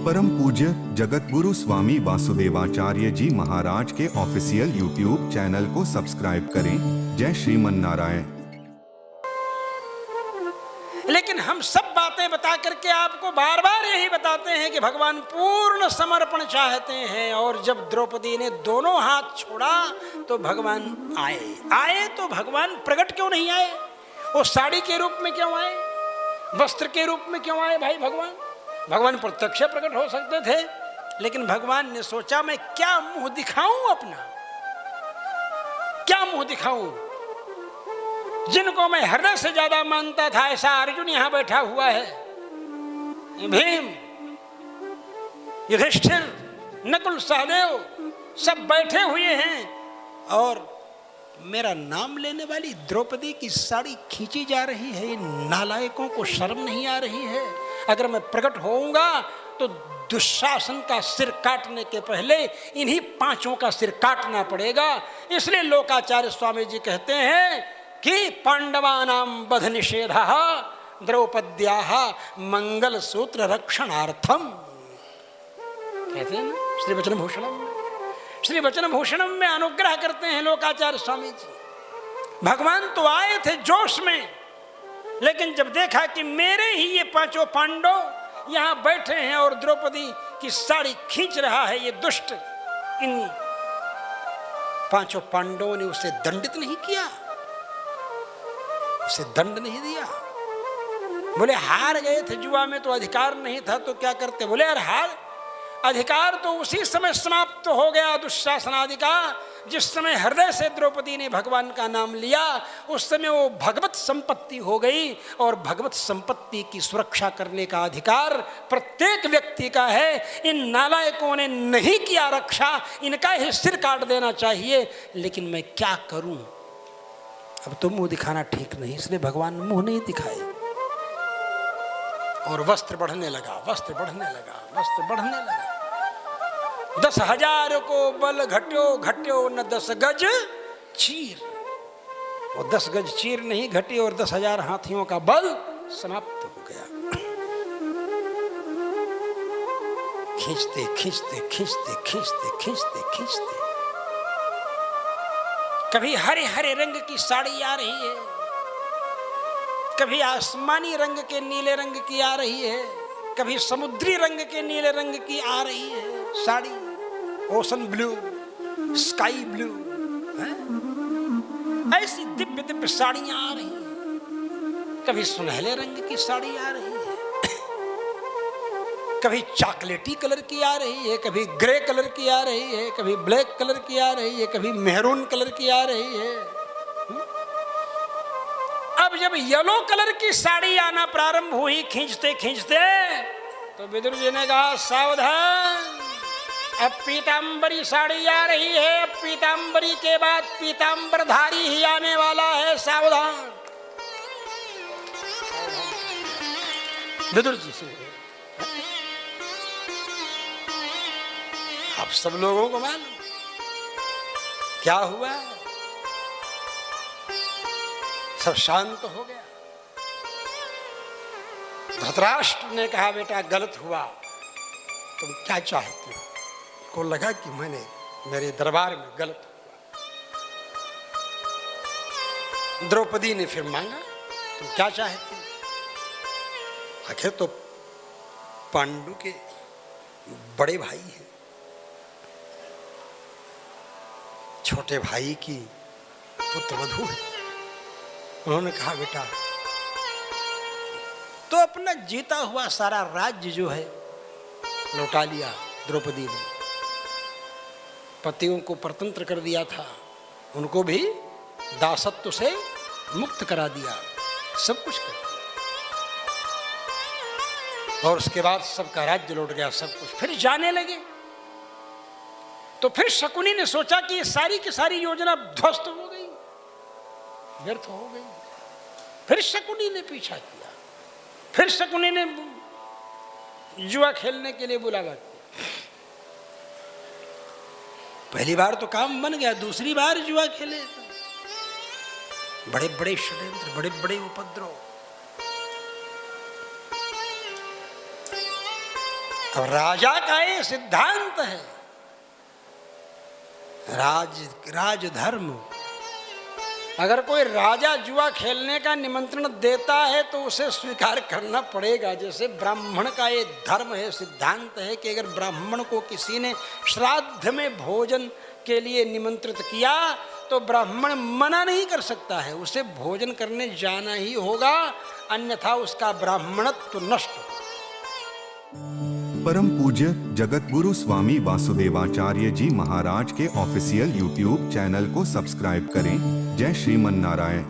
परम पूज्य जगतगुरु स्वामी वासुदेवाचार्य जी महाराज के ऑफिशियल यूट्यूब चैनल को सब्सक्राइब करें। जय श्रीमन नारायण। लेकिन हम सब बातें बता करके आपको बार बार यही बताते हैं कि भगवान पूर्ण समर्पण चाहते हैं। और जब द्रौपदी ने दोनों हाथ छोड़ा तो भगवान आए तो भगवान प्रकट क्यों नहीं आए? वो साड़ी के रूप में क्यों आए? वस्त्र के रूप में क्यों आए? भाई भगवान प्रत्यक्ष प्रकट हो सकते थे, लेकिन भगवान ने सोचा मैं क्या मुंह दिखाऊं अपना, क्या मुंह दिखाऊं? जिनको मैं हृदय से ज्यादा मानता था, ऐसा अर्जुन यहां बैठा हुआ है, भीम, युधिष्ठिर, नकुल, सहदेव सब बैठे हुए हैं और मेरा नाम लेने वाली द्रौपदी की साड़ी खींची जा रही है। इन नालायकों को शर्म नहीं आ रही है? अगर मैं प्रकट होऊंगा तो दुशासन का सिर काटने के पहले इन्हीं पांचों का सिर काटना पड़ेगा। इसलिए लोकाचार्य स्वामी जी कहते हैं कि पांडवानां वध निषेधः द्रौपद्याः मंगल सूत्र रक्षणार्थम। कहते हैं ना श्री वचन भूषणम में, श्री वचन भूषणम में अनुग्रह करते हैं लोकाचार्य स्वामी जी। भगवान तो आए थे जोश में, लेकिन जब देखा कि मेरे ही ये पांचों पांडव यहां बैठे हैं और द्रौपदी की साड़ी खींच रहा है ये दुष्ट, इन पांचों पांडवों ने उसे दंडित नहीं किया, उसे दंड नहीं दिया। बोले हार गए थे जुआ में तो अधिकार नहीं था तो क्या करते? बोले यार हार अधिकार तो उसी समय समाप्त हो गया दुशासन आदि का, जिस समय हृदय से द्रौपदी ने भगवान का नाम लिया उस समय वो भगवत संपत्ति हो गई। और भगवत संपत्ति की सुरक्षा करने का अधिकार प्रत्येक व्यक्ति का है। इन नालायकों ने नहीं किया रक्षा, इनका ही सिर काट देना चाहिए। लेकिन मैं क्या करूं? अब तो मुंह दिखाना ठीक नहीं, इसलिए भगवान मुंह नहीं दिखाए और वस्त्र बढ़ने लगा, वस्त्र बढ़ने लगा, वस्त्र बढ़ने लगा। 10,000 को बल घट्यो न 10 गज चीर। और 10 गज चीर नहीं घटी और 10,000 हाथियों का बल समाप्त हो गया। खींचते खींचते खींचते खींचते खींचते खींचते कभी हरे हरे रंग की साड़ी आ रही है, कभी आसमानी रंग के नीले रंग की आ रही है, कभी समुद्री रंग के नीले रंग की आ रही है sari, ocean blue, sky blue, ऐसी दिव्य दिव्य साड़ियां आ रही हैं। कभी सुनहले रंग की साड़ी आ रही है, कभी चॉकलेटी कलर की आ रही है, कभी ग्रे कलर की आ रही है, कभी ब्लैक कलर की आ रही है, कभी मेहरून कलर की आ रही है। अब जब येलो कलर की साड़ी आना प्रारंभ हुई खींचते खींचते, तो विदुर जी ने कहा सावधान, अब पीतांबरी साड़ी आ रही है, अब पीतांबरी के बाद पीतांबरधारी ही आने वाला है, सावधान। विदुर जी से आप सब लोगों को मालूम क्या हुआ? सब शांत हो गया। धृतराष्ट्र ने कहा बेटा गलत हुआ, तुम क्या चाहते हो? को लगा कि मैंने मेरे दरबार में गलत हुआ। द्रौपदी ने फिर मांगा तुम क्या चाहते हो? आखिर तो पांडु के बड़े भाई हैं, छोटे भाई की पुत्रवधू है। उन्होंने कहा बेटा तो अपना जीता हुआ सारा राज्य जो है लौटा लिया द्रौपदी ने, पतियों को परतंत्र कर दिया था, उनको भी दासत्व से मुक्त करा दिया, सब कुछ कर दिया। और उसके बाद सबका राज्य लौट गया, सब कुछ। फिर जाने लगे तो फिर शकुनी ने सोचा कि ये सारी की सारी योजना ध्वस्त हो गई, व्यर्थ हो गई। फिर शकुनी ने पीछा किया, फिर शकुनी ने जुआ खेलने के लिए बुलावा किया। पहली बार तो काम बन गया, दूसरी बार जुआ खेले, बड़े बड़े षड्यंत्र, बड़े बड़े उपद्रव। अब राजा का ये सिद्धांत है, राजधर्म। अगर कोई राजा जुआ खेलने का निमंत्रण देता है तो उसे स्वीकार करना पड़ेगा। जैसे ब्राह्मण का ये धर्म है, सिद्धांत है कि अगर ब्राह्मण को किसी ने श्राद्ध में भोजन के लिए निमंत्रित किया तो ब्राह्मण मना नहीं कर सकता है, उसे भोजन करने जाना ही होगा, अन्यथा उसका ब्राह्मणत्व नष्ट हो। परम पूज्य जगत गुरु स्वामी वासुदेवाचार्य जी महाराज के ऑफिशियल यूट्यूब चैनल को सब्सक्राइब करें। जय श्रीमन नारायण।